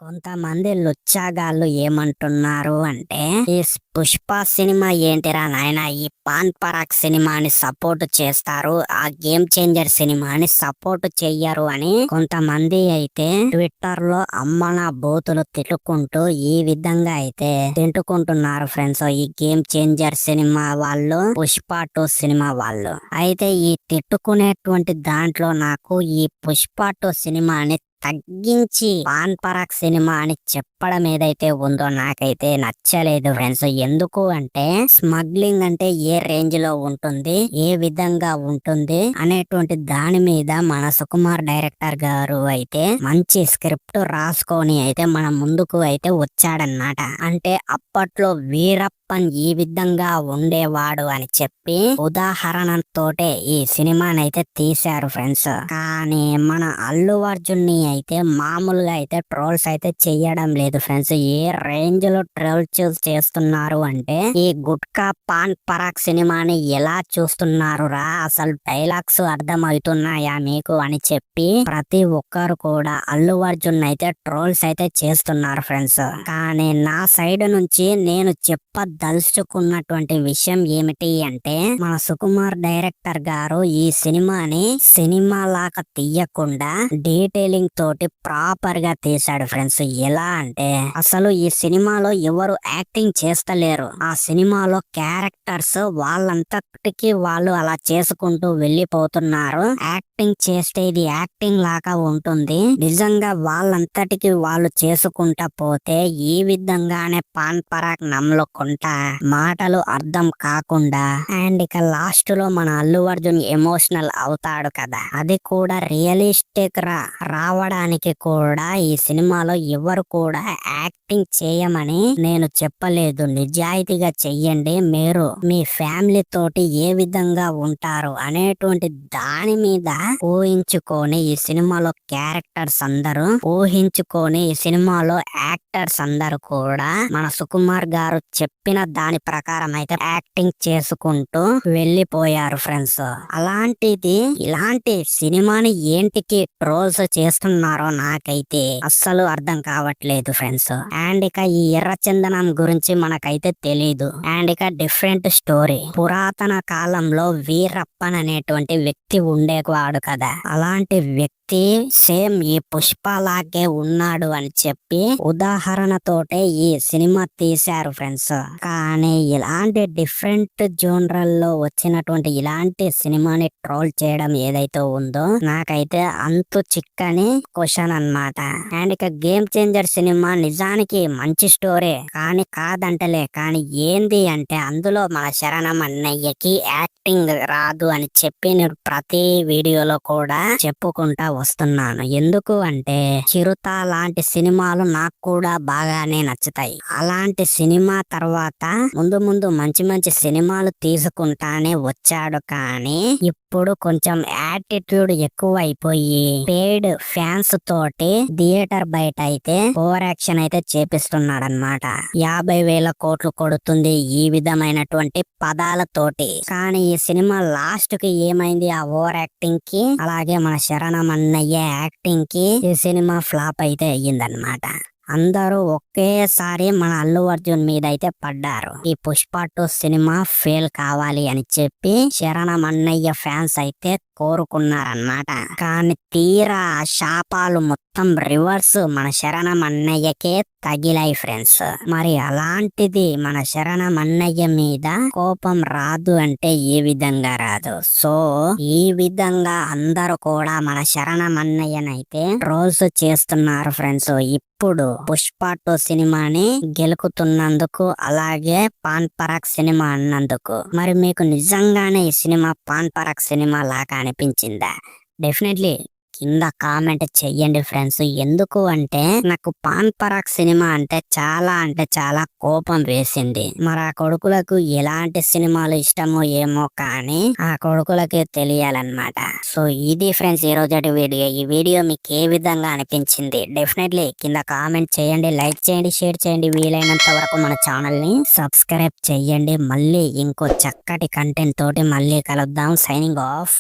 కొంతమంది లుచ్చాగాళ్ళు ఏమంటున్నారు అంటే ఈ పుష్ప సినిమా ఏంటిరా నాయన, ఈ పాన్ పరాగ్ సినిమాని సపోర్ట్ చేస్తారు, ఆ గేమ్ చేంజర్ సినిమాని సపోర్ట్ చెయ్యరు అని కొంతమంది అయితే ట్విట్టర్ లో అమ్మన బూతులు తిట్టుకుంటూ ఈ విధంగా అయితే తిట్టుకుంటున్నారు ఫ్రెండ్స్. ఈ గేమ్ చేంజర్ సినిమా వాళ్ళు, పుష్ప 2 సినిమా వాళ్ళు అయితే ఈ తిట్టుకునేటువంటి దాంట్లో నాకు ఈ పుష్ప 2 సినిమాని తగ్గించి పాన్ పరాగ్ సినిమా అని చెప్పడం ఏదైతే ఉందో నాకైతే నచ్చలేదు ఫ్రెండ్స్. ఎందుకు అంటే స్మగ్లింగ్ అంటే ఏ రేంజ్ లో ఉంటుంది, ఏ విధంగా ఉంటుంది అనేటువంటి దాని మీద మన సుకుమార్ డైరెక్టర్ గారు అయితే మంచి స్క్రిప్ట్ రాసుకొని అయితే మన ముందుకు అయితే వచ్చాడన్నమాట. అంటే అప్పట్లో వీరప్పన్ ఈ విధంగా ఉండేవాడు అని చెప్పి ఉదాహరణతోటే ఈ సినిమానైతే తీశారు ఫ్రెండ్స్. కానీ మన అల్లు అర్జున్ ని అయితే మామూలుగా అయితే ట్రోల్స్ అయితే చెయ్యడం లేదు ఫ్రెండ్స్. ఏ రేంజ్ లో ట్రోల్స్ చేస్తున్నారు అంటే ఈ గుట్కా పాన్ పరాగ్ సినిమాని ఎలా చూస్తున్నారు రా, అసలు డైలాగ్స్ అర్థం అవుతున్నాయా మీకు అని చెప్పి ప్రతి ఒక్కరు కూడా అల్లు అర్జున్ అయితే ట్రోల్స్ అయితే చేస్తున్నారు ఫ్రెండ్స్. కానీ నా సైడ్ నుంచి నేను చెప్పదలుచుకున్నటువంటి విషయం ఏమిటి అంటే మన సుకుమార్ డైరెక్టర్ గారు ఈ సినిమాని సినిమా లాగా తీయకుండా డీటెయిలింగ్ తోటి ప్రాపర్ గా తీశాడు ఫ్రెండ్స్. ఎలా అంటే అసలు ఈ సినిమాలో ఎవరు యాక్టింగ్ చేస్తలేరు, ఆ సినిమాలో క్యారెక్టర్స్ వాళ్ళంతటికి వాళ్ళు అలా చేసుకుంటూ వెళ్ళిపోతున్నారు. యాక్టింగ్ చేస్తే ఇది యాక్టింగ్ లాగా ఉంటుంది, నిజంగా వాళ్ళంతటికి వాళ్ళు చేసుకుంటా పోతే ఈ విధంగానే పాన్ పరాగ్ నమ్మలుకుంటా మాటలు అర్థం కాకుండా అండ్ ఇక లాస్ట్ లో మన అల్లు అర్జున్ ఎమోషనల్ అవుతాడు కదా, అది కూడా రియలిస్టిక్ రావడానికి కూడా ఈ సినిమాలో ఎవరు కూడా యాక్టింగ్ చేయమని నేను చెప్పలేదు. నిజాయితీగా చెయ్యండి, మీరు మీ ఫ్యామిలీ తోటి ఏ విధంగా ఉంటారు అనేటువంటి దాని మీద ఊహించుకొని ఈ సినిమాలో క్యారెక్టర్స్ అందరూ ఊహించుకొని ఈ సినిమాలో యాక్టర్స్ అందరూ కూడా మన సుకుమార్ గారు చెప్పిన దాని ప్రకారం అయితే యాక్టింగ్ చేసుకుంటూ వెళ్ళిపోయారు ఫ్రెండ్స్. అలాంటిది ఇలాంటి సినిమాని ఏంటికి ట్రోల్స్ చేస్తున్నారో నాకైతే అస్సలు అర్థం కావట్లేదు ఫ్రెండ్స్. అండ్ ఇక ఈ ఎర్ర చందనం గురించి మనకైతే తెలీదు. అండ్ ఇక డిఫరెంట్ స్టోరీ, పురాతన కాలంలో వీరప్పన్ అనేటువంటి వ్యక్తి ఉండేవాడు కదా, అలాంటి వ్యక్తి సేమ్ ఈ పుష్ప లాగే ఉన్నాడు అని చెప్పి ఉదాహరణతోటే ఈ సినిమా తీశారు ఫ్రెండ్స్. కానీ ఇలాంటి డిఫరెంట్ జోనర్లలో వచ్చినటువంటి ఇలాంటి సినిమాని ట్రోల్ చేయడం ఏదైతే ఉందో నాకైతే అంతు చిక్కని క్వశ్చన్ అన్నమాట. అండ్ ఇక గేమ్ చేంజర్ సినిమా నిజానికి మంచి స్టోరీ కానీ కాదంటలే, కానీ ఏంది అంటే అందులో మన శరణం అన్నయ్యకి యాక్టింగ్ రాదు అని చెప్పి నేను ప్రతి వీడియోలో కూడా చెప్పుకుంటా వస్తున్నాను. ఎందుకు అంటే చిరుత లాంటి సినిమాలు నాకు కూడా బాగానే నచ్చుతాయి. అలాంటి సినిమా తర్వాత ముందు ముందు మంచి మంచి సినిమాలు తీసుకుంటానే వచ్చాడు, కానీ ఇప్పుడు కొంచెం యాటిట్యూడ్ ఎక్కువ అయిపోయి పేడ్ ఫ్యాన్స్ తోటి థియేటర్ బయట అయితే ఓవర్ యాక్షన్ అయితే చేపిస్తున్నాడు అన్నమాట. 50,000 కోట్లు కొడుతుంది ఈ విధమైనటువంటి పదాలతోటి. కానీ ఈ సినిమా లాస్ట్ కి ఏమైంది, ఆ ఓవర్ యాక్టింగ్ కి అలాగే మన శరణం అన్నయ్య యాక్టింగ్ కి ఈ సినిమా ఫ్లాప్ అయితే అయ్యిందన్నమాట. అందరూ ఒకేసారి మన అల్లు అర్జున్ మీద అయితే పడ్డారు, ఈ పుష్ప 2 సినిమా ఫెయిల్ కావాలి అని చెప్పి శరణం అన్నయ్య ఫ్యాన్స్ అయితే కోరుకున్నారన్నమాట. కానీ తీరా శాపాలు మొత్తం రివర్స్ మన శరణం అన్నయ్యకే తగిలాయి ఫ్రెండ్స్. మరి అలాంటిది మన శరణం అన్నయ్య మీద కోపం రాదు అంటే ఏ విధంగా రాదు. సో ఈ విధంగా అందరూ కూడా మన శరణం అన్నయ్యనైతే ట్రోల్స్ చేస్తున్నారు ఫ్రెండ్స్. ఇప్పుడు పుష్ప 2 సినిమాని గెలుకుతున్నందుకు అలాగే పాన్ పరాగ్ సినిమా అన్నందుకు మరి మీకు నిజంగానే ఈ సినిమా పాన్ పరాగ్ సినిమా లాగా అనిపించిందా? డెఫినెట్లీ కింద కామెంట్ చెయ్యండి ఫ్రెండ్స్. ఎందుకు అంటే నాకు పాన్ పరాగ్ సినిమా అంటే చాలా కోపం వేసింది. మరి ఆ కొడుకులకు ఎలాంటి సినిమాలు ఇష్టమో ఏమో కానీ ఆ కొడుకులకి తెలియాలన్నమాట. సో ఇది ఫ్రెండ్స్ ఈ రోజటి వీడియో. ఈ వీడియో మీకు ఏ విధంగా అనిపించింది డెఫినెట్లీ కింద కామెంట్ చేయండి, లైక్ చేయండి, షేర్ చేయండి, వీలైనంత వరకు మన ఛానల్ ని సబ్స్క్రైబ్ చేయండి. మళ్ళీ ఇంకో చక్కటి కంటెంట్ తోటి మళ్ళీ కలుద్దాం. Signing off.